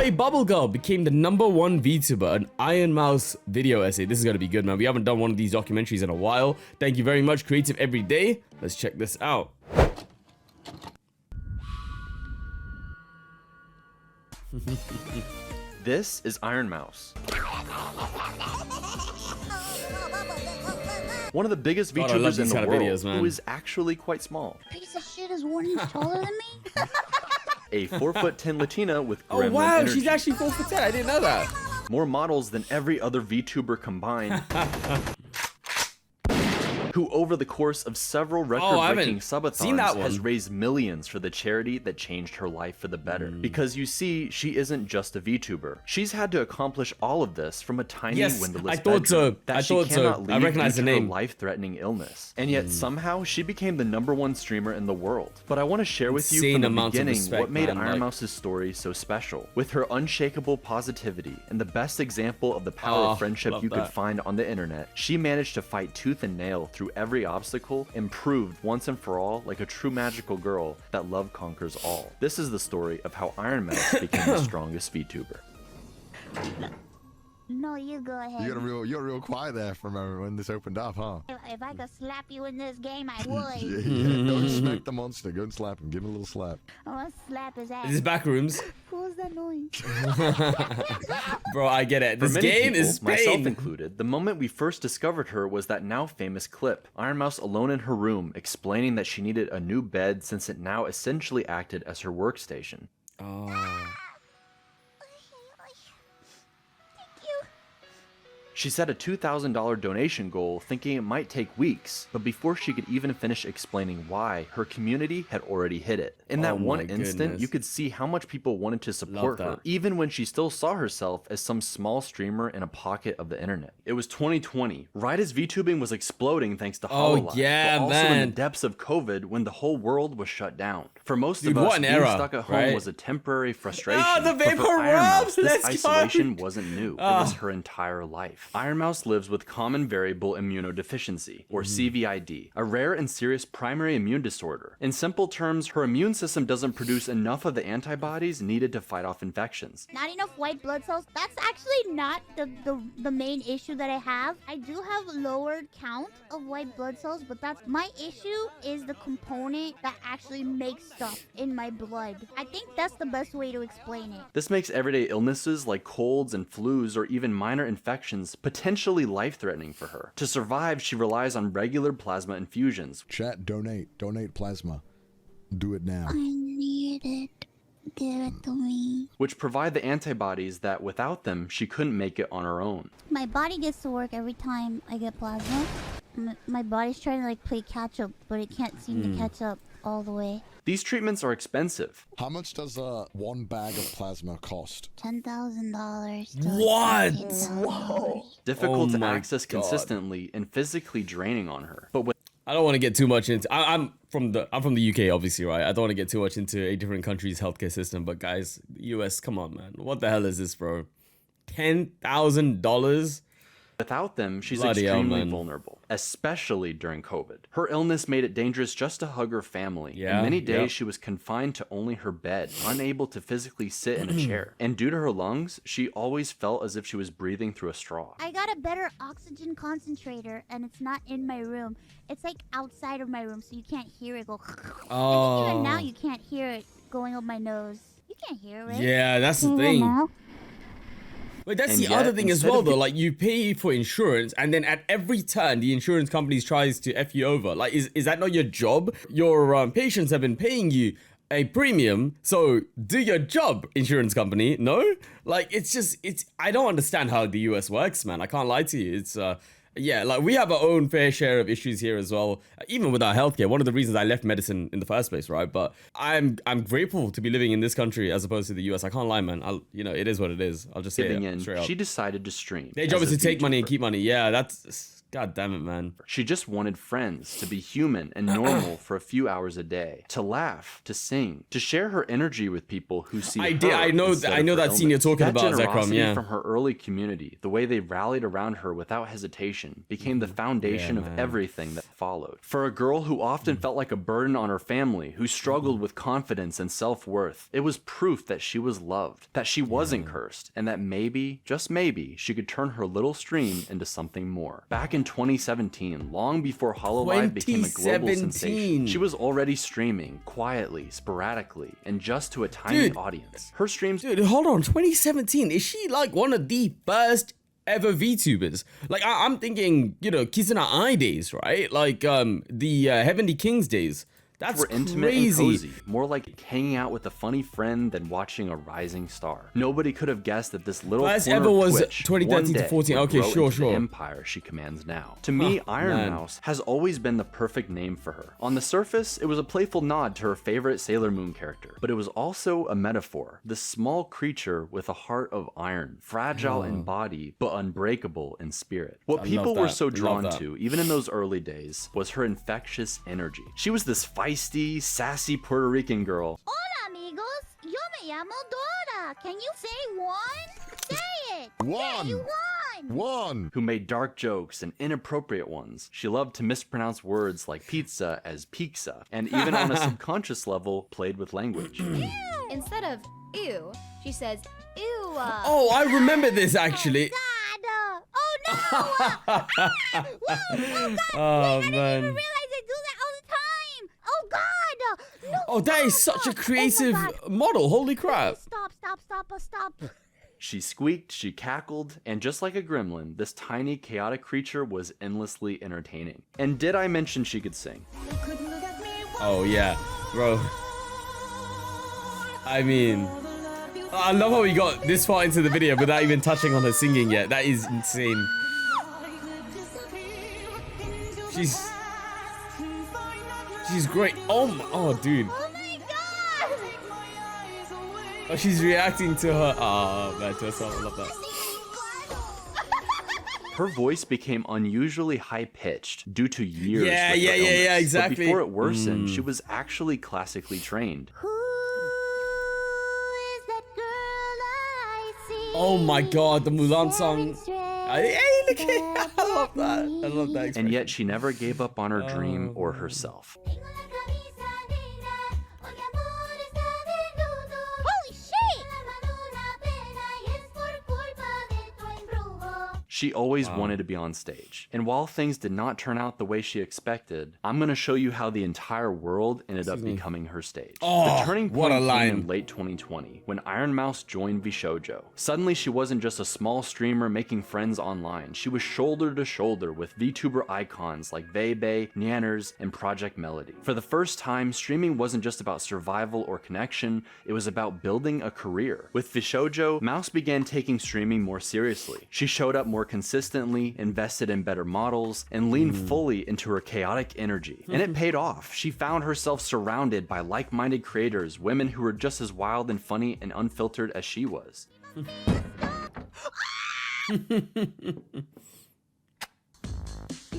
Boy Bubblegirl became the #1 VTuber, an Ironmouse video essay. This is gonna be good, man. We haven't done one of these documentaries in a while. Thank you very much, Creative Every Day. Let's check this out. This is Ironmouse, one of the biggest VTubers in the world, videos, who is actually quite small. Piece of shit is 1 inch taller than me. A 4'10" Latina with Oh gremlin wow, energy. she's actually 4'10". I didn't know that. More models than every other VTuber combined. Who over the course of several record-breaking subathons has raised millions for the charity that changed her life for the better. Because you see, she isn't just a VTuber. She's had to accomplish all of this from a tiny windowless bedroom that she cannot leave due to her life-threatening illness. And yet somehow she became the #1 streamer in the world. But I want to share with you from the beginning what made Ironmouse's story so special. With her unshakable positivity and the best example of the power of friendship you could find on the internet, she managed to fight tooth and nail through every obstacle and proved once and for all, like a true magical girl, that love conquers all. This is the story of how Ironmouse became the strongest VTuber. No, you go ahead. You're real quiet there from when this opened up, huh? If I could slap you in this game, I would. Yeah. Don't smack the monster. Go and slap him. Give him a little slap. I want to slap his ass. This is Backrooms. What was that noise? Bro, I get it. This game is pain. Myself included, the moment we first discovered her was that now famous clip. Ironmouse alone in her room, explaining that she needed a new bed since it now essentially acted as her workstation. Oh. She set a $2,000 donation goal, thinking it might take weeks, but before she could even finish explaining why, her community had already hit it. In that one instant, you could see how much people wanted to support her, even when she still saw herself as some small streamer in a pocket of the internet. It was 2020, right as VTubing was exploding thanks to HoloLive, but also in the depths of COVID when the whole world was shut down. For most of us, being stuck at home was a temporary frustration, but for Ironmouse, this isolation wasn't new. It was her entire life. Ironmouse lives with common variable immunodeficiency, or CVID, a rare and serious primary immune disorder. In simple terms, her immune system doesn't produce enough of the antibodies needed to fight off infections. Not enough white blood cells? That's actually not the main issue that I have. I do have lowered count of white blood cells, but that's my issue is the component that actually makes stuff in my blood. I think that's the best way to explain it. This makes everyday illnesses like colds and flus or even minor infections potentially life-threatening for her. To survive, she relies on regular plasma infusions. Chat, donate plasma. Do it now. I need it. Give it to me. Which provide the antibodies that without them, she couldn't make it on her own. My body gets to work every time I get plasma. My body's trying to like play catch up, but it can't seem to catch up all the way. These treatments are expensive. How much does one bag of plasma cost? $10,000. What? Whoa. Difficult to access consistently and physically draining on her. But with I don't want to get too much into. I'm from the UK, obviously, right? I don't want to get too much into a different country's healthcare system, but guys, US, come on, man, what the hell is this, bro? $10,000. Without them, she's extremely vulnerable, especially during COVID. Her illness made it dangerous just to hug her family, and many days she was confined to only her bed, unable to physically sit in a chair. And due to her lungs, she always felt as if she was breathing through a straw. I got a better oxygen concentrator, and it's not in my room. It's like outside of my room, so you can't hear it go. And even now, you can't hear it going up my nose. You can't hear it, right? Yeah, that's the thing. But that's the other thing as well, though. Like, you pay for insurance, and then at every turn, the insurance companies tries to F you over. Like, is that not your job? Your patients have been paying you a premium, so do your job, insurance company. No? Like, I don't understand how the US works, man. I can't lie to you. It's, yeah, like, we have our own fair share of issues here as well, even with our healthcare. One of the reasons I left medicine in the first place, right? But I'm grateful to be living in this country as opposed to the US. I can't lie, man. You know, it is what it is. I'll just say it straight up. She decided to stream. Their job is to take money and keep money. Yeah, that's God damn it, man. She just wanted friends, to be human and normal for a few hours a day, to laugh, to sing, to share her energy with people who see her. I know that scene you're talking about, generosity Zekrom, yeah. from her early community, the way they rallied around her without hesitation, became the foundation of everything that followed. For a girl who often felt like a burden on her family, who struggled with confidence and self-worth, it was proof that she was loved, that she wasn't cursed, and that maybe, just maybe, she could turn her little stream into something more. Back in 2017, long before Hololive became a global sensation, she was already streaming, quietly, sporadically, and just to a tiny audience. Her streams... Dude, hold on, 2017, is she like one of the first ever VTubers? Like, I'm thinking, you know, Kizuna Ai days, right? Like, the Heavenly Kings days. That's were intimate and cozy, more like hanging out with a funny friend than watching a rising star. Nobody could have guessed that this little first corner ever was Twitch 2013 to 14. Okay, sure. The empire she commands now. To me, Ironmouse has always been the perfect name for her. On the surface, it was a playful nod to her favorite Sailor Moon character, but it was also a metaphor. This small creature with a heart of iron, fragile in body, but unbreakable in spirit. What people were so drawn to, even in those early days, was her infectious energy. She was this feisty, sassy Puerto Rican girl. Hola, amigos. Yo me llamo Dora. Can you say one? Say it. One. Yeah, you won. One. Who made dark jokes and inappropriate ones. She loved to mispronounce words like pizza as pizza, and even on a subconscious level, played with language. Instead of ew, she says ew. Oh, I remember this actually. Oh no! Whoa, oh god! Oh, I didn't man. even realize I do that all the time! Oh god! No, Oh, that is such a creative model. Holy crap. Stop. She squeaked, she cackled, and just like a gremlin, this tiny, chaotic creature was endlessly entertaining. And did I mention she could sing? Oh, yeah. Bro. I mean, I love how we got this far into the video without even touching on her singing yet. That is insane. She's great. Oh, dude. Oh my god! Oh, she's reacting to her. Oh, man, to herself. I love that. Her voice became unusually high-pitched due to years. Yeah, exactly. But before it worsened, she was actually classically trained. Who is that girl I see? Oh my god, the Mulan song. Straight Hey, look at it. I love that. I love that expression. And yet she never gave up on her dream or herself. Holy shit! She always wanted to be on stage. And while things did not turn out the way she expected, I'm going to show you how the entire world ended up becoming her stage. Oh, the turning what point a came line. in late 2020 when Ironmouse joined VShojo. Suddenly she wasn't just a small streamer making friends online. She was shoulder to shoulder with VTuber icons like Vebe, Nyanners, and Project Melody. For the first time, streaming wasn't just about survival or connection, it was about building a career. With VShojo, Mouse began taking streaming more seriously. She showed up more consistently, invested in better models, and leaned fully into her chaotic energy. And it paid off. She found herself surrounded by like-minded creators, women who were just as wild and funny and unfiltered as she was. You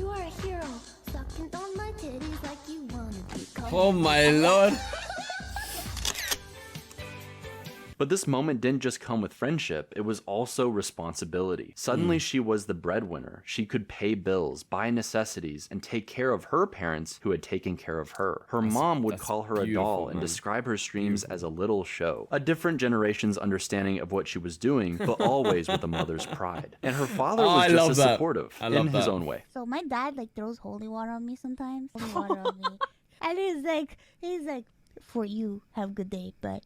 are a hero, sucking on my titties like you wanna be called. Oh my lord. But this moment didn't just come with friendship, it was also responsibility. Suddenly she was the breadwinner. She could pay bills, buy necessities, and take care of her parents who had taken care of her. Her mom would call her a doll and describe her streams as a little show. A different generation's understanding of what she was doing, but always with a mother's pride. And her father was just as supportive in his own way. So my dad like throws holy water on me sometimes. Holy water on me. And he's like, for you, have a good day, but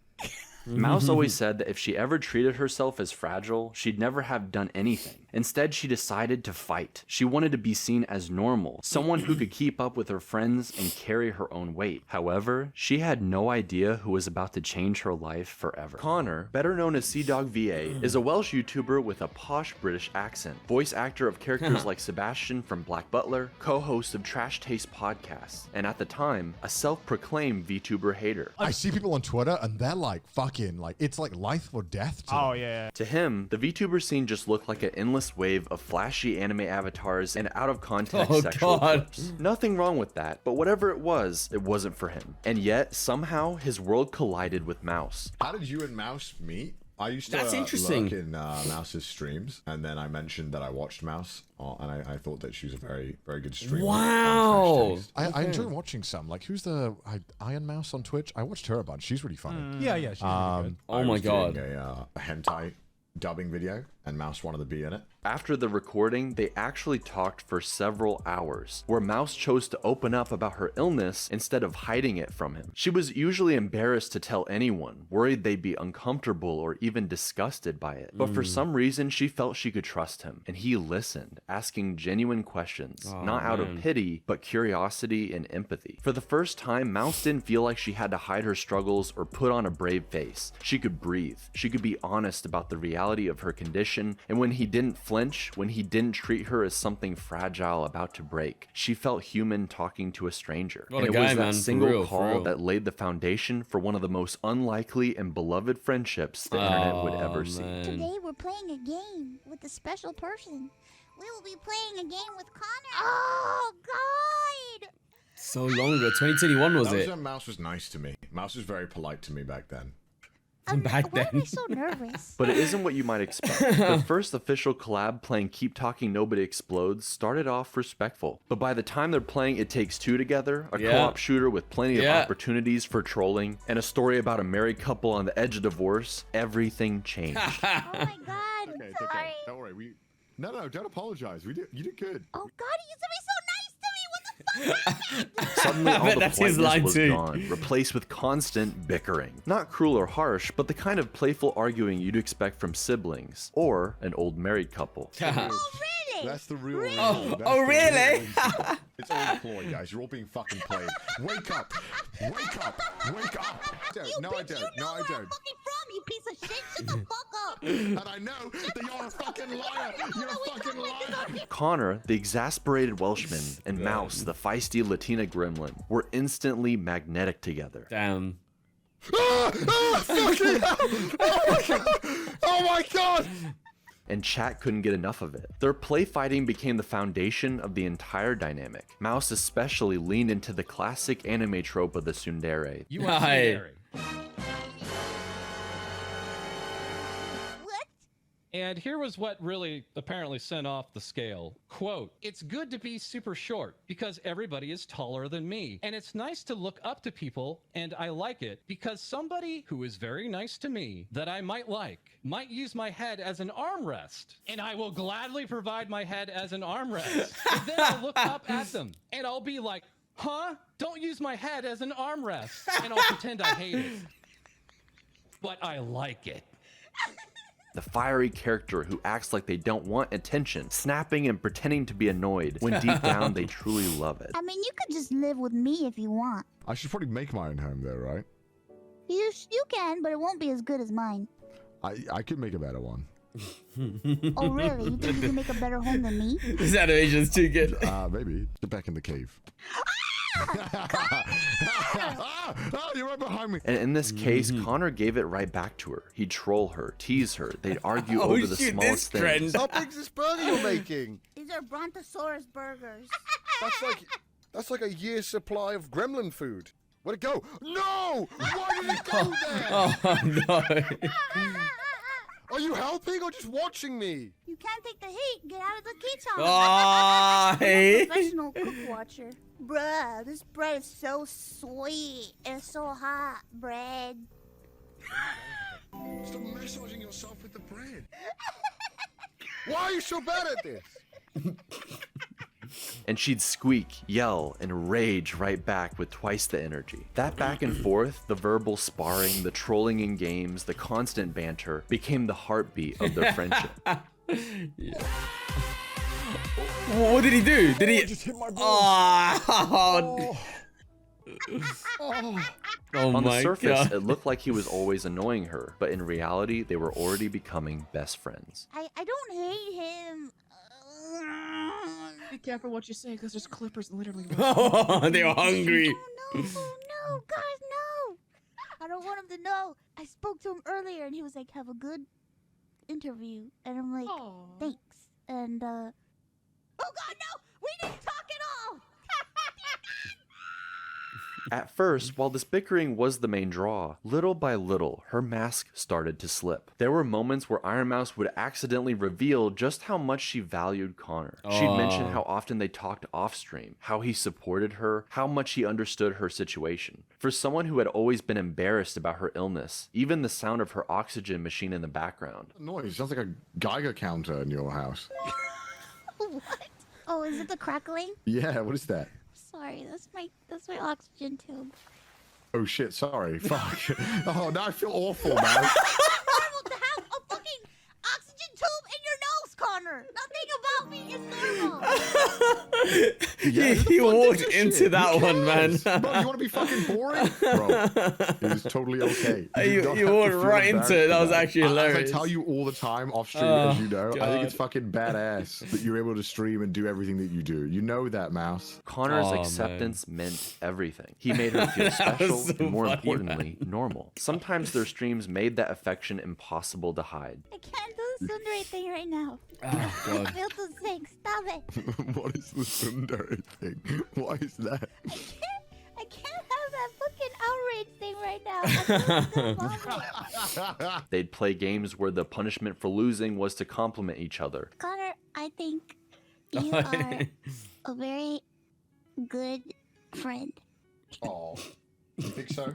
Mouse always said that if she ever treated herself as fragile, she'd never have done anything. Instead, she decided to fight. She wanted to be seen as normal, someone who could keep up with her friends and carry her own weight. However, she had no idea who was about to change her life forever. Connor, better known as CDogVA, is a Welsh YouTuber with a posh British accent, voice actor of characters like Sebastian from Black Butler, co-host of Trash Taste podcasts, and at the time, a self-proclaimed VTuber hater. I see people on Twitter and they're like fucking fucking like it's like life or death. Oh yeah. To him, the VTuber scene just looked like an endless wave of flashy anime avatars and out of context sexual clips. Nothing wrong with that, but whatever it wasn't for him. And yet, somehow, his world collided with Mouse. How did you and Mouse meet? I used to interesting. lurk in Mouse's streams, and then I mentioned that I watched Mouse, and I thought that she was a very, very good streamer. Wow. I enjoy watching some. Like, who's the Ironmouse on Twitch? I watched her a bunch. She's really funny. Yeah, she's really good. Oh my god. Doing a hentai dubbing video, and Mouse wanted to be in it. After the recording, they actually talked for several hours, where Mouse chose to open up about her illness instead of hiding it from him. She was usually embarrassed to tell anyone, worried they'd be uncomfortable or even disgusted by it. But for some reason, she felt she could trust him, and he listened, asking genuine questions, not out of pity, but curiosity and empathy. For the first time, Mouse didn't feel like she had to hide her struggles or put on a brave face. She could breathe. She could be honest about the reality of her condition, and when he didn't flinch, when he didn't treat her as something fragile about to break, she felt human talking to a stranger. What and a it was guy, that man. single For call real. that laid the foundation for one of the most unlikely and beloved friendships the internet would ever see. Today we're playing a game with a special person. We will be playing a game with Connor. Oh God! So long ago, 2021 was That was it? when Mouse was nice to me. Mouse was very polite to me back then. Back Why am I then. so nervous? But it isn't what you might expect. The first official collab playing Keep Talking Nobody Explodes started off respectful. But by the time they're playing It Takes Two together, a co-op shooter with plenty of opportunities for trolling, and a story about a married couple on the edge of divorce, everything changed. Oh my God! Okay, I'm it's sorry. okay. Don't worry. No, don't apologize. You did good. Oh God, he used to be so nice to me. What the fuck? Suddenly, all the That's his politeness line was too. gone, replaced with constant bickering. Not cruel or harsh, but the kind of playful arguing you'd expect from siblings or an old married couple. Oh really? That's the real reason. Oh, That's oh, the real really? reason. It's all a ploy, guys. You're all being fucking played. Wake up! Wake up! Wake up! No, I don't. No, I don't. Fucking from you piece of shit. Shut the fuck up. And I know that you're a fucking liar. You're a fucking liar. Connor, the exasperated Welshman, and Mouse, the feisty Latina gremlin, were instantly magnetic together. Damn. Fucking hell! Oh my god! Oh my god! And chat couldn't get enough of it. Their play fighting became the foundation of the entire dynamic. Mouse especially leaned into the classic anime trope of the tsundere. You are scary. What? And here was what really apparently sent off the scale. Quote, "It's good to be super short because everybody is taller than me. And it's nice to look up to people, and I like it because somebody who is very nice to me that I might like might use my head as an armrest. And I will gladly provide my head as an armrest. And then I'll look up at them and I'll be like, huh? Don't use my head as an armrest. And I'll pretend I hate it. But I like it." The fiery character who acts like they don't want attention, snapping and pretending to be annoyed, when deep down they truly love it. I mean, you could just live with me if you want. I should probably make my own home though, right? You can, but it won't be as good as mine. I could make a better one. Oh really? You think you can make a better home than me? This animation's too good. Maybe. Get back in the cave. You're right behind me. And in this case, Connor gave it right back to her. He'd troll her, tease her, they'd argue over the smallest things. How big's this burger you're making? These are Brontosaurus burgers. That's like a year's supply of gremlin food. Where'd it go? No! Why did it go there? Oh no. Are you helping or just watching me? You can't take the heat. Get out of the kitchen. Oh, hey. Professional cook watcher. Bruh, this bread is so sweet. It's so hot, bread. Stop massaging yourself with the bread. Why are you so bad at this? And she'd squeak, yell, and rage right back with twice the energy. That back and forth, the verbal sparring, the trolling in games, the constant banter, became the heartbeat of their friendship. What did he do? Did he? Just hit my balls. Oh. Oh On the my surface, god. it looked like he was always annoying her, but in reality, they were already becoming best friends. I don't hate him. Be careful what you say, because there's clippers literally. Oh, they were hungry. No, guys, no. I I don't want him to know. I spoke to him earlier, and he was like, "Have a good interview," and I'm like, "Thanks." And oh God, no! We didn't talk at all. At first, while this bickering was the main draw, little by little, her mask started to slip. There were moments where Ironmouse would accidentally reveal just how much she valued Connor. She'd mention how often they talked off-stream, how he supported her, how much he understood her situation. For someone who had always been embarrassed about her illness, even the sound of her oxygen machine in the background. Noise sounds like a Geiger counter in your house. What? Oh, is it the crackling? Yeah, what is that? Sorry, that's my oxygen tube. Oh shit, sorry. Fuck. Oh, now I feel awful, man. It's normal to have a fucking oxygen tube in your nose, Connor. Nothing about me is normal. He walked into that one, man. Bro, you want to be fucking boring? Bro, it was totally okay. You walked right into it. That was actually hilarious. As I tell you all the time off stream, as you know, God. I think it's fucking badass that you're able to stream and do everything that you do. You know that, Mouse. Connor's acceptance meant everything. He made her feel special so and, more funny, importantly, normal. Sometimes their streams made that affection impossible to hide. I can't do the tsundere thing right now. Oh, God. I feel too sick. Stop it. What is the tsundere thing? Why is that? I can't have that fucking outrage thing right now. I feel vomit. They'd play games where the punishment for losing was to compliment each other. Connor, I think you are a very good friend. Oh, you think so?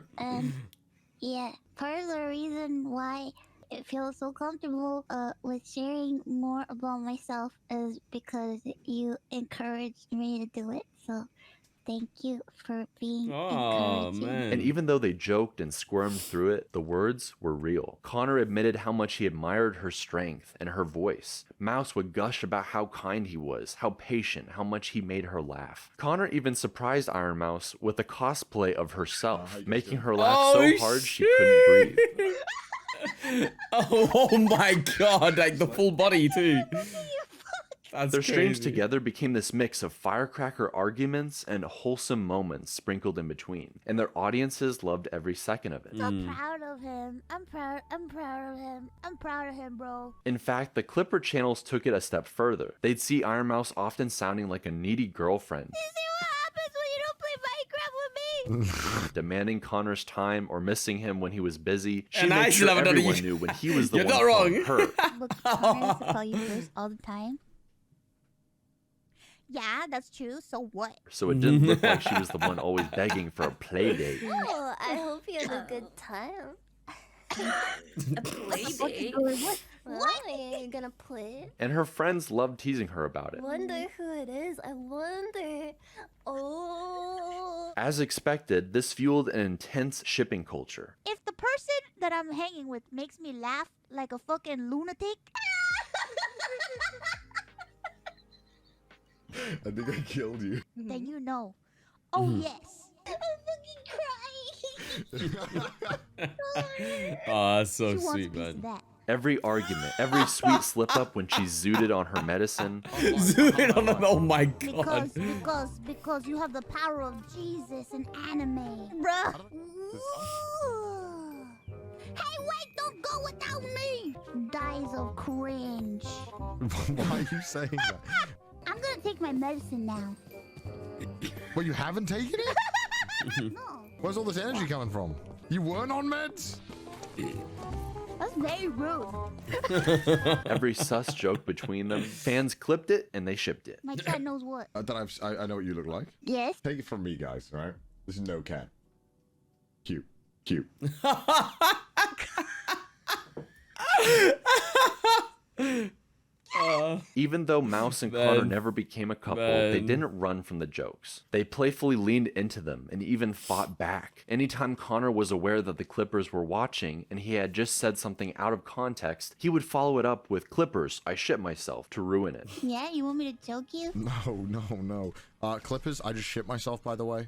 Yeah, part of the reason why it feels so comfortable with sharing more about myself is because you encouraged me to do it. So thank you for being encouraging. And even though they joked and squirmed through it, the words were real. Connor admitted how much he admired her strength and her voice. Mouse would gush about how kind he was, how patient, how much he made her laugh. Connor even surprised Ironmouse with a cosplay of herself, making her laugh so hard she couldn't breathe. Oh my God, like the full body too. That's Their streams crazy. together became this mix of firecracker arguments and wholesome moments sprinkled in between, and their audiences loved every second of it. So proud of him. I'm proud of him. I'm proud of him, bro. In fact, the Clipper channels took it a step further. They'd see Ironmouse often sounding like a needy girlfriend, You see what happens when you don't play Minecraft with me? demanding Connor's time or missing him when he was busy. She And I made still sure haven't done it. everyone knew when he was the You're one not calling wrong. her. Look, Connor has to call you first all the time. Yeah, that's true. So what? So it didn't look like she was the one always begging for a play date. Oh, I hope you had a good time. A play date. What are you gonna play? And her friends loved teasing her about it. Wonder who it is. I wonder. Oh. As expected, this fueled an intense shipping culture. If the person that I'm hanging with makes me laugh like a fucking lunatic, I think I killed you. then you know. Oh yes. I'm fucking crying. Oh, that's so She wants a sweet, piece of man. that. Every argument, every sweet slip up when she zooted on her medicine, Zoom in on them. Oh my God. Because you have the power of Jesus in anime. Bruh. Hey, wait, don't go without me. Dies of cringe. Why are you saying that? I'm gonna take my medicine now. Well, you haven't taken it? No, Where's all this energy coming from? You weren't on meds? that's very rude. every sus joke between them, fans clipped it and they shipped it. My cat knows what. I know what you look like. Yes. Take it from me, guys, all right? This is no cat. Cute. Cute. Even though Mouse and Connor never became a couple, they didn't run from the jokes. They playfully leaned into them and even fought back. Anytime Connor was aware that the Clippers were watching and he had just said something out of context, he would follow it up with "Clippers, I shit myself," to ruin it. Yeah, you want me to choke you? No. Clippers, I just shit myself, by the way.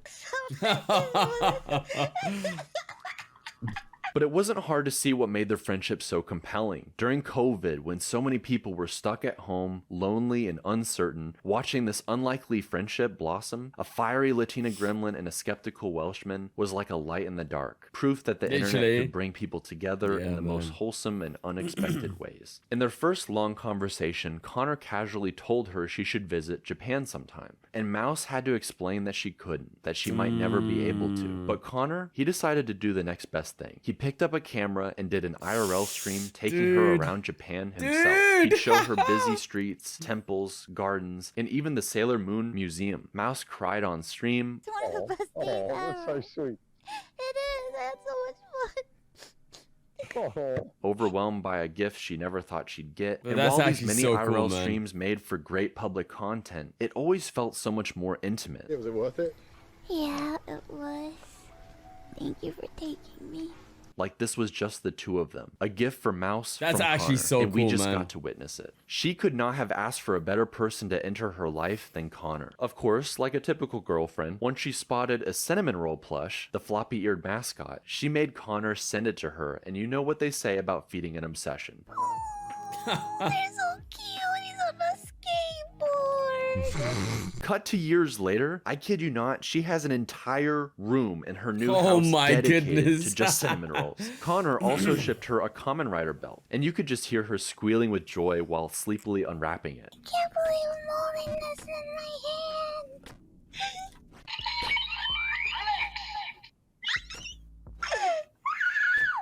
But it wasn't hard to see what made their friendship so compelling. During COVID, when so many people were stuck at home, lonely and uncertain, watching this unlikely friendship blossom, a fiery Latina gremlin and a skeptical Welshman was like a light in the dark. Proof that the internet could bring people together in the most wholesome and unexpected ways. In their first long conversation, Connor casually told her she should visit Japan sometime. And Mouse had to explain that she couldn't, that she might never be able to. But Connor, he decided to do the next best thing. He picked up a camera and did an IRL stream taking her around Japan himself. He'd show her busy streets, temples, gardens, and even the Sailor Moon Museum. Mouse cried on stream. It's one of the best things ever. That's so sweet. It is. I had so much fun. Overwhelmed by a gift she never thought she'd get. But and that's while these actually many so IRL cool, man. streams made for great public content, it always felt so much more intimate. Was it worth it? Yeah, it was. Thank you for taking me. Like this was just the two of them. A gift for Mouse That's from actually Connor, so and we cool, just man. got to witness it. She could not have asked for a better person to enter her life than Connor. Of course, like a typical girlfriend, once she spotted a cinnamon roll plush, the floppy-eared mascot, she made Connor send it to her, and you know what they say about feeding an obsession. They're so cute. He's on a skateboard. Cut to years later, I kid you not, she has an entire room in her new Oh house my dedicated goodness. to just cinnamon rolls. Connor also shipped her a Kamen Rider belt, and you could just hear her squealing with joy while sleepily unwrapping it. Can't believe I'm holding this in my hand.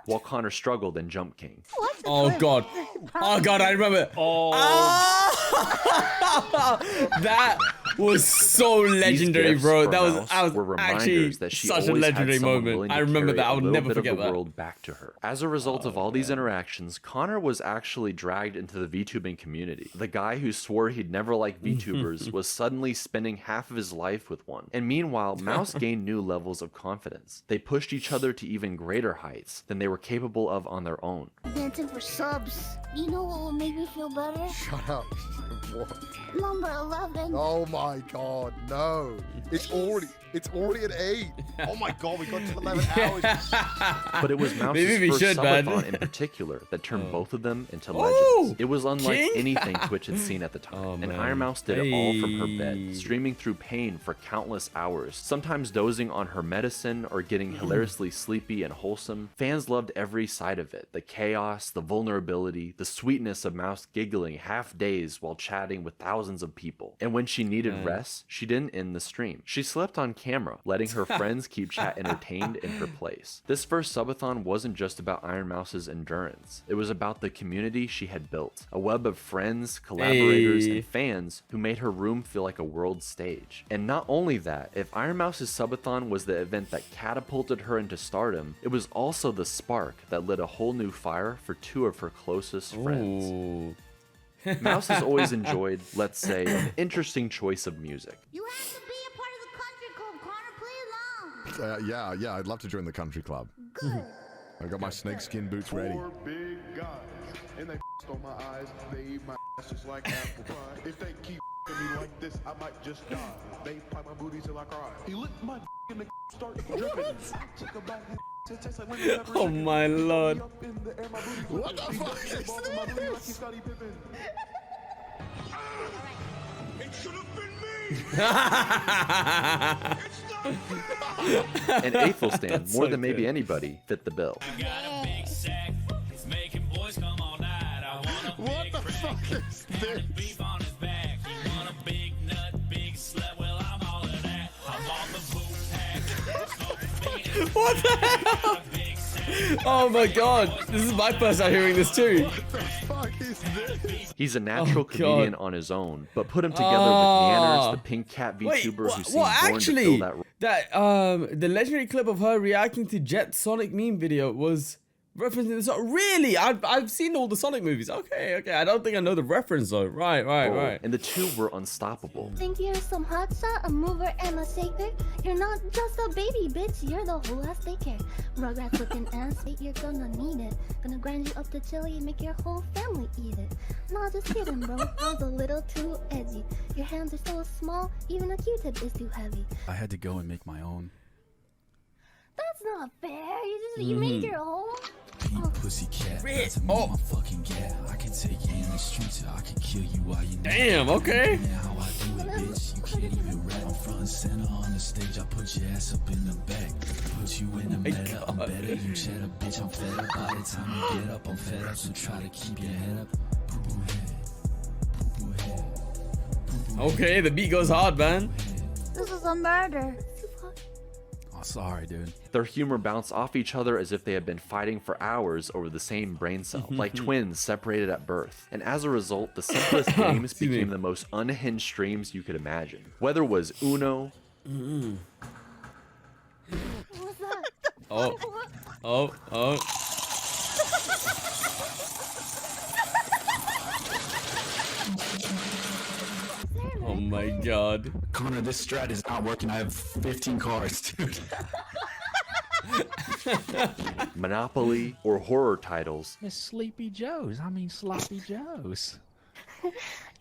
While Connor struggled in Jump King. Oh god. Oh god, I remember. Oh. That was so legendary, gifts bro. for That was, Mouse was were actually reminders that she such a always had legendary someone moment. willing to I remember carry that. I a will little never bit forget of the that. world back to her. As a result of all these interactions, Connor was actually dragged into the VTubing community. The guy who swore he'd never like VTubers was suddenly spending half of his life with one. And meanwhile, Mouse gained new levels of confidence. They pushed each other to even greater heights than they were capable of on their own. Dancing for subs. You know what will make me feel better? Shut up. What? Number 11. Oh my god, no. It's already at 8. Oh my god, we got to 11 hours. But it was Mouse's Maybe we first should, man. subathon in particular that turned both of them into Oh, legends. It was unlike King? anything Twitch had seen at the time. Oh, and man. Ironmouse did it all from her Hey. bed, streaming through pain for countless hours, sometimes dozing on her medicine or getting hilariously sleepy and wholesome. Fans loved every side of it, the chaos, the vulnerability, the sweetness of Mouse giggling half days while chatting with thousands of people. And when she needed rest, she didn't end the stream. She slept on camera, letting her friends keep chat entertained in her place. This first subathon wasn't just about Ironmouse's endurance. It was about the community she had built. A web of friends, collaborators, Hey. and fans who made her room feel like a world stage. And not only that, if Ironmouse's subathon was the event that catapulted her into stardom, it was also the spark that lit a whole new fire for two of her closest friends. Ooh. Mouse has always enjoyed, let's say, an interesting choice of music. You have to be a part of the country club, Connor. Play along. Yeah, I'd love to join the country club. Good. I got my snakeskin boots ready. Four big guys, and they on my eyes. They eat my ass just like apple pie. If they keep me like this, I might just die. They pipe my booty till I cry. He licked my and the start dripping. I took a bite. It tastes like when you never Oh my lord. What the fuck is this? It should have been me. And Aethelstan, more than maybe anybody, fit the bill. What the fuck is this? What the hell? Oh my god. This is my first time hearing this too. What the fuck is this? He's a natural Oh, God. comedian on his own, but put him together with Nanners, the pink cat Wait, VTuber who seemed born actually, to fill that role. the legendary clip of her reacting to Jet Sonic meme video was referencing the song. Really? I've seen all the Sonic movies. Okay. I don't think I know the reference though. Right. And the two were unstoppable. Think you're some hotshot, a mover, and a shaker? You're not just a baby, bitch. You're the whole ass daycare. Rugrats looking ass, you're gonna need it. Gonna grind you up to chili and make your whole family eat it. Nah, just kidding, bro. I was a little too edgy. Your hands are so small, even a Q-tip is too heavy. I had to go and make my own. That's not fair. You made your own. Pussycat. Oh. Fucking cat. I can take you in the streets. I can kill you while you. Damn. Okay. How I do it, bitch. You can't even rap. I'm front and center on the stage. I put your ass up in the back. Put you in the meta. I'm better. You cheddar, bitch. I'm fed up. By the time you get up, I'm fed up. So try to keep your head up. Poo-poo head. Poo-poo head. Okay. The beat goes hard, man. This is a murder. Oh, sorry, dude. Their humor bounced off each other as if they had been fighting for hours over the same brain cell, like twins separated at birth. And as a result, the simplest games became the most unhinged streams you could imagine. Whether it was Uno, What's that? Oh. Oh my god. Connor, this strat is not working. I have 15 cars, dude. Monopoly, or horror titles. It's Sleepy Joe's. I mean Sloppy Joe's.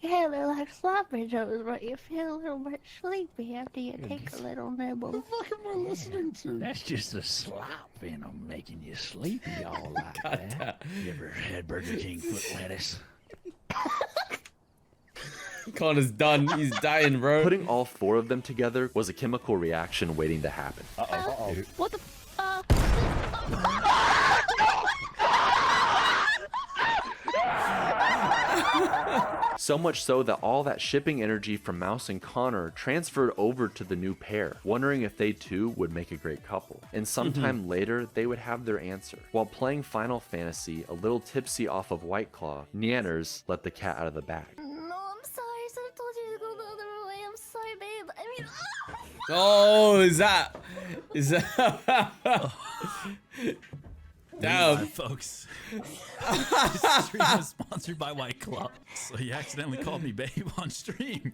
Yeah, they're like sloppy joes, but you feel a little bit sleepy after you take a little nibble. What the fuck am I listening to? That's just a slop and I'm making you sleepy all like that. You ever had Burger King foot lettuce? Connor's done. He's dying, bro. Putting all four of them together was a chemical reaction waiting to happen. What the So much so that all that shipping energy from Mouse and Connor transferred over to the new pair, wondering if they too would make a great couple. And sometime later, they would have their answer. While playing Final Fantasy, a little tipsy off of White Claw, Neanners let the cat out of the bag. No, I'm sorry. I should have told you to go the other way. I'm sorry, babe. I mean, Oh, is that? Damn. Hi, folks. This stream was sponsored by White Claw, so you accidentally called me babe on stream.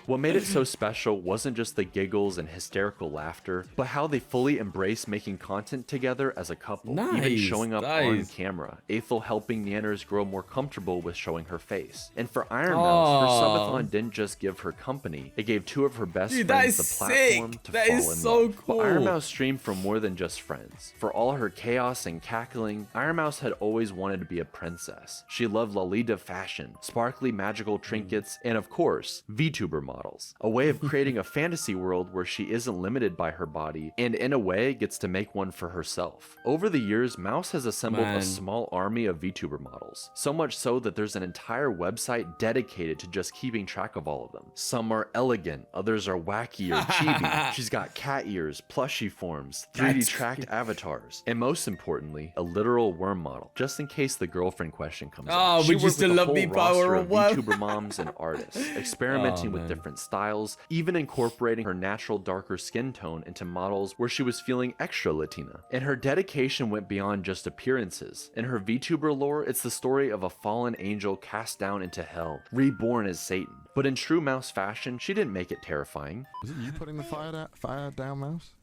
What made it so special wasn't just the giggles and hysterical laughter, but how they fully embraced making content together as a couple, even showing up on camera. Aethel helping Neanners grow more comfortable with showing her face. And for Ironmouse, her subathon didn't just give her company, it gave two of her best friends the platform to fall in love. Cool. But Ironmouse streamed for more than just friends. For all her chaos and cackling, Ironmouse had always wanted to be a princess. She loved Lolita fashion, sparkly magical trinkets, and of course, VTuber models. A way of creating a fantasy world where she isn't limited by her body, and in a way gets to make one for herself. Over the years, Mouse has assembled a small army of VTuber models, so much so that there's an entire website dedicated to just keeping track of all of them. Some are elegant, others are wacky or chibi. She's got cat ears, plushie forms, 3D tracked avatars, and most importantly, a literal worm model, just in case the girlfriend question comes up. Would you still love me power of VTuber moms and artists, experimenting with different styles, even incorporating her natural darker skin tone into models where she was feeling extra Latina. And her dedication went beyond just appearances. In her VTuber lore, it's the story of a fallen angel cast down into hell, reborn as Satan. But in true Mouse fashion, she didn't make it terrifying. Was it you putting the fire down, Mouse?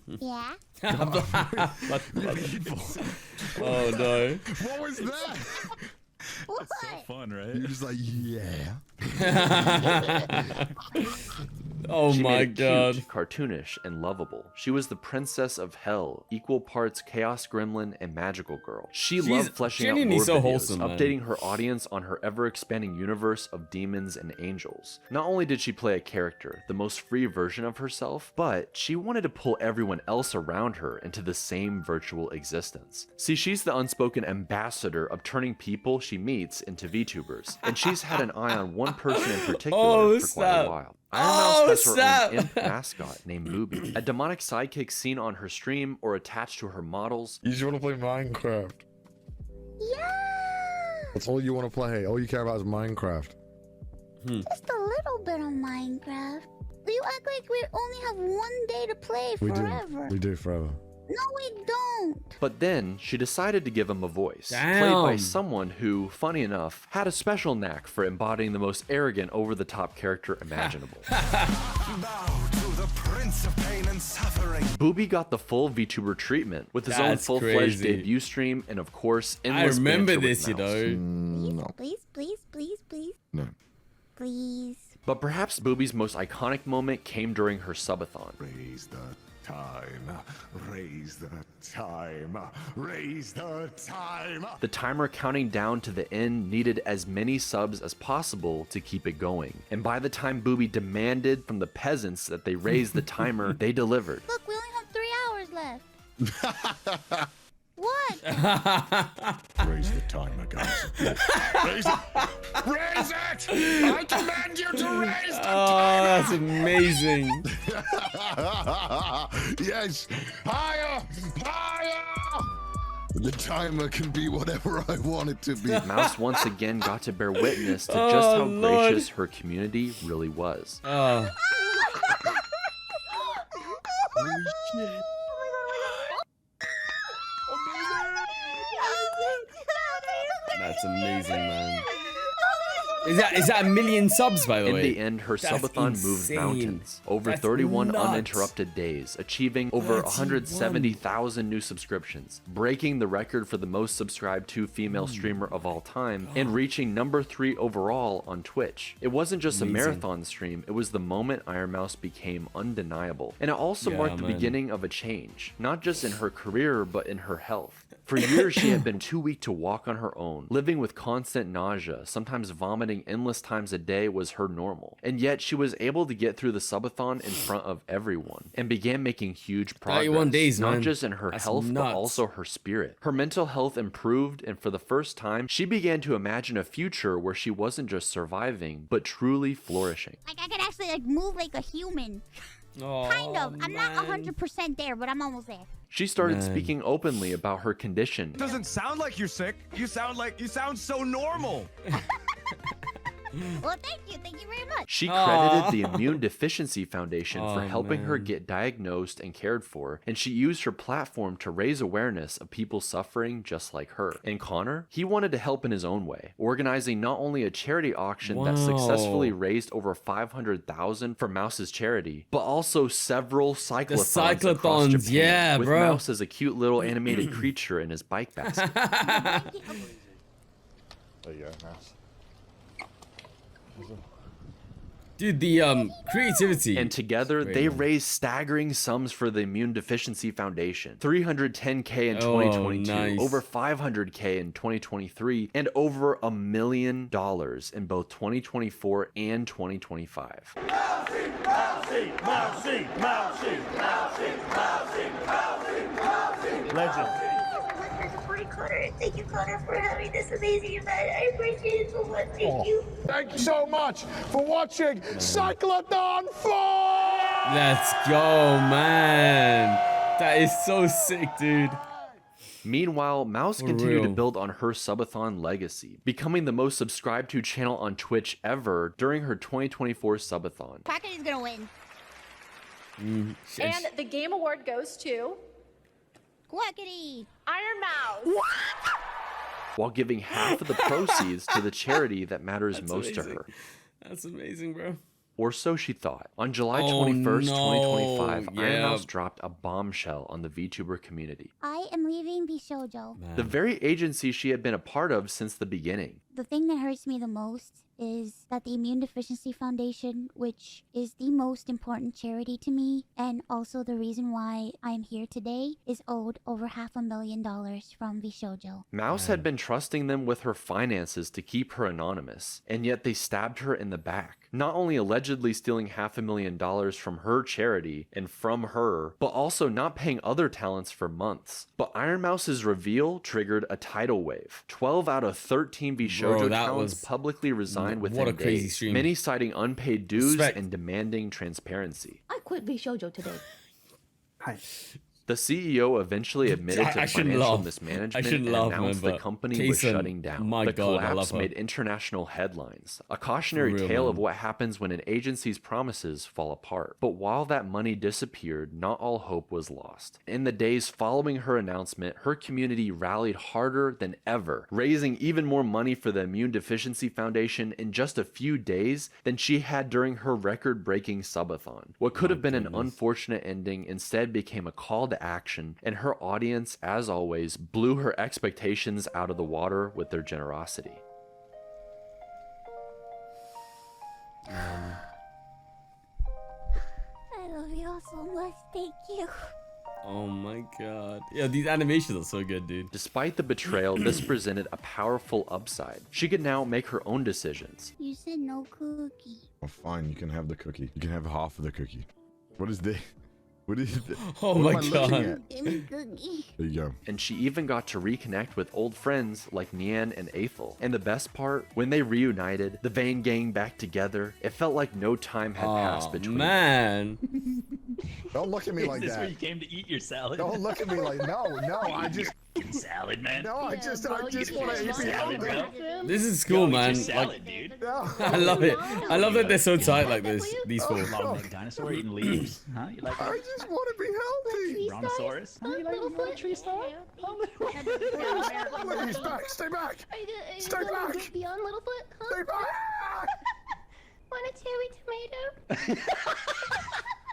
Yeah. Oh no. What was that? What? So fun, right? You're just like, yeah. Oh She my made it god. cute, cartoonish, and lovable. She was the princess of hell, equal parts chaos gremlin and magical girl. She's loved fleshing out genuinely lore so videos, wholesome, man. updating her audience on her ever-expanding universe of demons and angels. Not only did she play a character, the most free version of herself, but she wanted to pull everyone else around her into the same virtual existence. See, she's the unspoken ambassador of turning people she meets into VTubers, and she's had an eye on one person in particular for quite a while. Ironmouse has her own imp mascot named Bubi, a demonic sidekick seen on her stream or attached to her models. You just want to play Minecraft. Yeah. That's all you want to play. All you care about is Minecraft. Just a little bit of Minecraft. You act like we only have one day to play forever. We do forever. No, we don't. But then she decided to give him a voice, Damn. played by someone who, funny enough, had a special knack for embodying the most arrogant, over-the-top character imaginable. Bubi got the full VTuber treatment with his own That's full-fledged crazy. debut stream and, of course, I endless remember banter with this, you Mouse. know. No. Please, please, please, please. No. Please. But perhaps Bubi's most iconic moment came during her subathon. Raise the time, raise the time, raise the time. The timer counting down to the end needed as many subs as possible to keep it going. And by the time Bubi demanded from the peasants that they raise the timer, they delivered. Look, we only have 3 hours left. What? Raise the timer, guys. Raise it! Raise it! I command you to raise the timer! Oh, that's amazing. Yes! Higher! Higher! The timer can be whatever I want it to be. Mouse once again got to bear witness to just how gracious her community really was. Oh. Holy shit. That's amazing, man. Is that 1 million subs, by the way? In the end, her subathon moved mountains. Over 31 uninterrupted days, achieving over 170,000 new subscriptions, breaking the record for the most subscribed to female streamer of all time, and reaching number 3 overall on Twitch. It wasn't just a marathon stream, it was the moment Ironmouse became undeniable. And it also marked the beginning of a change, not just in her career, but in her health. For years, she had been too weak to walk on her own, living with constant nausea, sometimes vomiting endless times a day was her normal. And yet, she was able to get through the subathon in front of everyone, and began making huge progress, 31 days, not man. just in her health, but also her spirit. Her mental health improved, and for the first time, she began to imagine a future where she wasn't just surviving, but truly flourishing. Like, I could actually, like, move like a human. Oh, kind of. I'm not 100% there, but I'm almost there. She started speaking openly about her condition. Doesn't sound like you're sick. You sound so normal. Well, thank you very much. She credited the Immune Deficiency Foundation for helping her get diagnosed and cared for, and she used her platform to raise awareness of people suffering just like her. And Connor, he wanted to help in his own way, organizing not only a charity auction that successfully raised over $500,000 for Mouse's charity, but also several cyclothons across Japan, with Mouse as a cute little animated creature in his bike basket. There you go, Mouse. Dude, the creativity. And together, they raised staggering sums for the Immune Deficiency Foundation. $310K in 2022, over $500K in 2023, and over $1 million in both 2024 and 2025. Mousy, mousy, mousy, mousy, mousy, mousy, mousy, mousy. Legend. Thank you, Connor, for having this amazing event. I appreciate it so much. Thank you. Thank you so much for watching Cyclothon 4! Let's go, man. That is so sick, dude. Meanwhile, Mouse continued to build on her subathon legacy, becoming the most subscribed to channel on Twitch ever during her 2024 subathon. Crackety's gonna win. And the game award goes to Quackity! Ironmouse! While giving half of the proceeds to the charity that matters most to her. That's amazing, bro. Or so she thought. On July 21st, 2025, Ironmouse dropped a bombshell on the VTuber community. I am leaving VShojo. The very agency she had been a part of since the beginning. The thing that hurts me the most is that the Immune Deficiency Foundation, which is the most important charity to me, and also the reason why I'm here today, is owed over $500,000 from VShojo. Mouse had been trusting them with her finances to keep her anonymous, and yet they stabbed her in the back. Not only allegedly stealing $500,000 from her charity and from her, but also not paying other talents for months. But Ironmouse's reveal triggered a tidal wave. 12 out of 13 VShojo talents publicly resigned within days, many citing unpaid dues and demanding transparency. I quit VShojo today. Hi. The CEO eventually admitted to financial mismanagement and announced the company was shutting down. The collapse made international headlines, a cautionary tale of what happens when an agency's promises fall apart. But while that money disappeared, not all hope was lost. In the days following her announcement, her community rallied harder than ever, raising even more money for the Immune Deficiency Foundation in just a few days than she had during her record-breaking subathon. What could have been an unfortunate ending instead became a call to action, and her audience, as always, blew her expectations out of the water with their generosity. so much. Thank you. Oh my god. Yeah, these animations are so good, dude. Despite the betrayal, this presented a powerful upside. She could now make her own decisions. You said no cookie. Oh, fine. You can have the cookie. You can have half of the cookie. What is this? What is it? Oh my god. Give me cookie. There you go. And she even got to reconnect with old friends like Nian and Aethel. And the best part, when they reunited, the Vane gang back together, it felt like no time had passed between them. Don't look at me like Is this that. where you came to eat your salad? Don't look at me like no, I just salad, man. no, I just want to eat salad, bro. This is cool, man. Salad, like, dude. No. I love it. I love that they're so tight like this. These four. Long-necked dinosaur eating leaves. Huh? You like I just want to be healthy. Brontosaurus? Huh? You like little tree star? Please, back. Stay back. Stay back. Beyond Littlefoot? Huh? Stay back. Want a cherry tomato?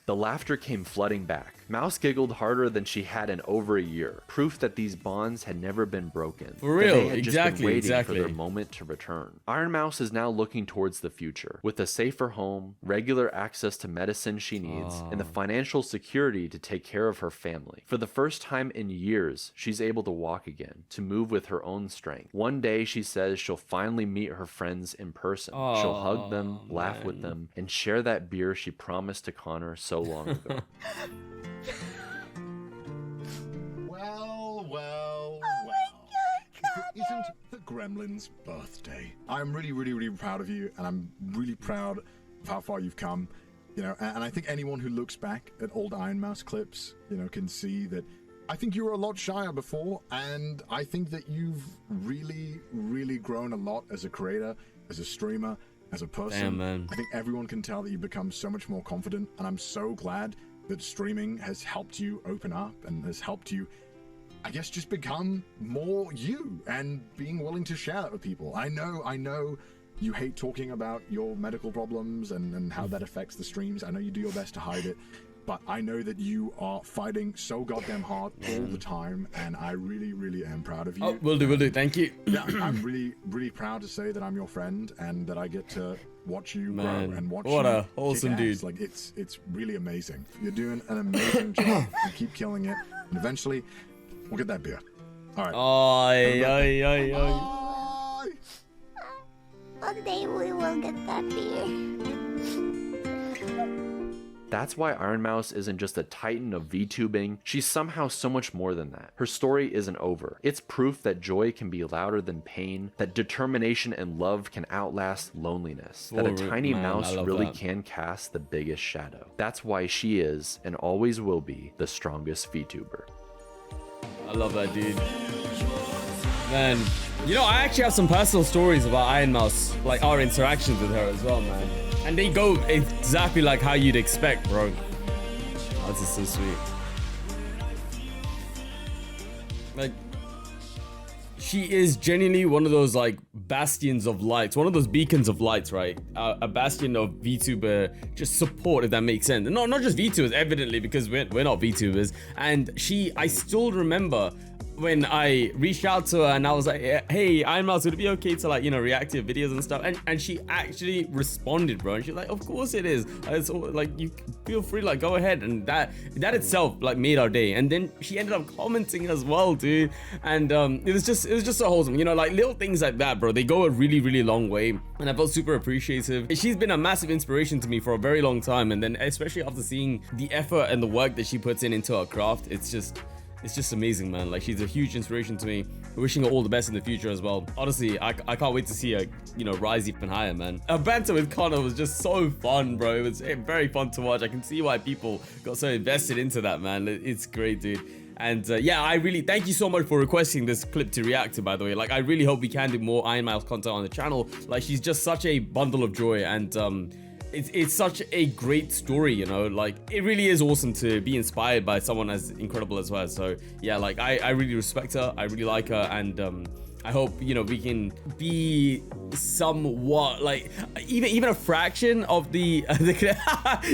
The laughter came flooding back. Mouse giggled harder than she had in over a year, proof that these bonds had never been broken. For real, They had just been exactly, waiting exactly. for their moment to return. Ironmouse is now looking towards the future, with a safer home, regular access to medicine she needs, and the financial security to take care of her family. For the first time in years, she's able to walk again, to move with her own strength. One day, she says she'll finally meet her friends in person. She'll hug them, laugh with them, and share that beer she promised to Connor so long ago. Well. It isn't the gremlin's birthday. I'm really proud of you, and I'm really proud of how far you've come. You know, and I think anyone who looks back at old Ironmouse clips, you know, can see that I think you were a lot shyer before, and I think that you've really grown a lot as a creator, as a streamer, as a person. Damn, man. I think everyone can tell that you've become so much more confident, and I'm so glad that streaming has helped you open up and has helped you, I guess, just become more you and being willing to share that with people. I know you hate talking about your medical problems and how that affects the streams. I know you do your best to hide it, but I know that you are fighting so goddamn hard all the time, and I really am proud of you. Oh, will do. Thank you. Yeah, I'm really proud to say that I'm your friend and that I get to watch you grow and watch what you a wholesome kick ass. dude. Like it's really amazing. You're doing an amazing job and keep killing it. And eventually, we'll get that beer. All right. Oi. One day we will get that beer. That's why Ironmouse isn't just a titan of VTubing, she's somehow so much more than that. Her story isn't over. It's proof that joy can be louder than pain, that determination and love can outlast loneliness, that a tiny mouse really can cast the biggest shadow. That's why she is, and always will be, the strongest VTuber. I love that, dude. Man, you know, I actually have some personal stories about Ironmouse, like our interactions with her as well, man. And they go exactly like how you'd expect, bro. Oh, this is so sweet. Like, she is genuinely one of those, like, bastions of lights, one of those beacons of lights, right? A bastion of VTuber just support, if that makes sense. And not just VTubers, evidently, because we're not VTubers. And I still remember when I reached out to her and I was like, hey, Ironmouse, would it be okay to, like, you know, react to your videos and stuff? And she actually responded, bro. And she's like, of course it is. It's like, you feel free, like, go ahead. And that itself, like, made our day. And then she ended up commenting as well, dude. And it was just so wholesome, you know, like, little things like that, bro. They go a really long way. And I felt super appreciative. She's been a massive inspiration to me for a very long time. And then especially after seeing the effort and the work that she puts into her craft, it's just amazing, man. Like, she's a huge inspiration to me. Wishing her all the best in the future as well. Honestly, I can't wait to see her, you know, rise even higher, man. Her banter with Connor was just so fun, bro. It was very fun to watch. I can see why people got so invested into that, man. It's great, dude. And yeah, I really thank you so much for requesting this clip to react to, by the way. Like, I really hope we can do more Ironmouse content on the channel. Like, she's just such a bundle of joy, and it's such a great story, you know. Like, it really is awesome to be inspired by someone as incredible as her. So yeah, like, I really respect her, I really like her, and I hope, you know, we can be somewhat, like, even a fraction of the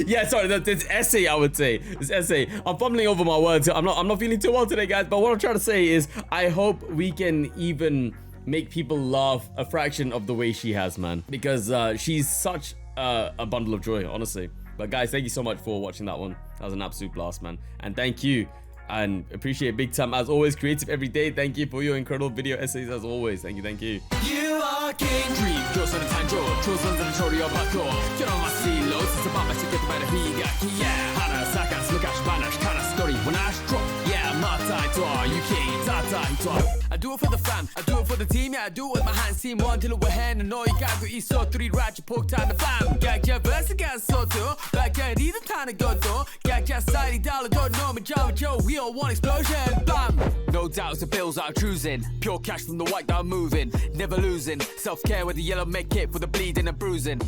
yeah, sorry, this essay, I would say, this essay, I'm fumbling over my words. I'm not feeling too well today, guys, but what I'm trying to say is I hope we can even make people laugh a fraction of the way she has, man, because she's such a bundle of joy, honestly. But guys, thank you so much for watching that one. That was an absolute blast, man. And thank you. And appreciate big time as always, creative every day. Thank you for your incredible video essays as always. Thank you. You are king. Dream, 조선은 탄조. 조선은 초리어 받고. 결혼과 실로 스스밤에 시켰던 말을 비가기. Yeah. 하나 사간 스가시 바나시 카나 스토리 when I struck. Yeah, my title. You king. I do it for the fam. I do it for the team. Yeah, I do it with my hands. Team one till we're hand. And all you got go 있어. three right. You poke time the fam. 각자 벌써가 써도. 각자 리듬 타는 것도. 각자 사이드 달러도. 너무 좋아. We all want explosion. Bam. No doubts the bills are cruising. Pure cash from the white that I'm moving. Never losing. Self-care with the yellow make it for the bleeding and bruising.